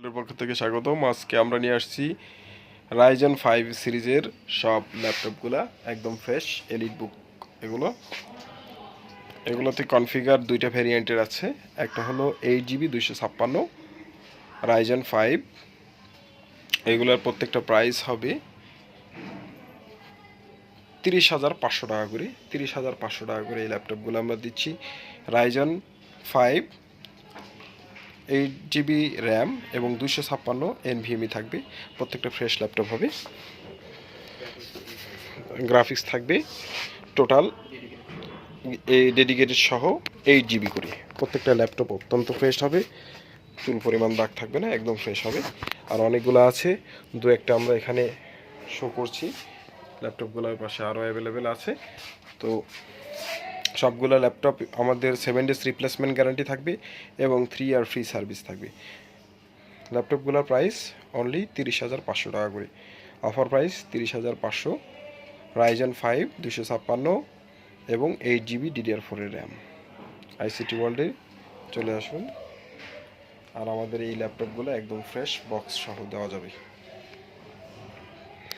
এর পক্ষ থেকে স্বাগতম। আজকে আমরা নিয়ে আসছি রাইজেন 5 সিরিজের সব ল্যাপটপগুলা একদম ফ্রেশ এলিট বুক। এগুলোতে কনফিগার দুইটা ভেরিয়েন্টের আছে। একটা হলো 8GB 256 রাইজেন 5। এগুলোর প্রত্যেকটা প্রাইস হবে 30,500 টাকা করে। 30,500 টাকা করে এই ল্যাপটপগুলো আমরা দিচ্ছি। রাইজেন 5 8GB র্যাম এবং 256 NVMe থাকবে। প্রত্যেকটা ফ্রেশ ল্যাপটপ হবে। গ্রাফিক্স থাকবে টোটাল এই ডেডিকেটেড সহ 8GB করে। প্রত্যেকটা ল্যাপটপ অত্যন্ত ফ্রেশ হবে, চুল পরিমাণ দাগ থাকবে না, একদম ফ্রেশ হবে। আর অনেকগুলো আছে, দু একটা আমরা এখানে শো করছি। ল্যাপটপগুলোর পাশে আরও অ্যাভেলেবেল আছে। তো সবগুলো ল্যাপটপ আমাদের 7 days রিপ্লেসমেন্ট গ্যারান্টি থাকবে এবং 3 year ফ্রি সার্ভিস থাকবে। ল্যাপটপগুলোর প্রাইস অনলি 30,500 টাকা করে। Offer price 30,500। রাইজেন 5 256 এবং 8GB DDR4 র্যাম। আইসিটি ওয়ার্ল্ডে চলে আসুন। আর আমাদের এই ল্যাপটপগুলো একদম ফ্রেশ বক্স সহ দেওয়া যাবে।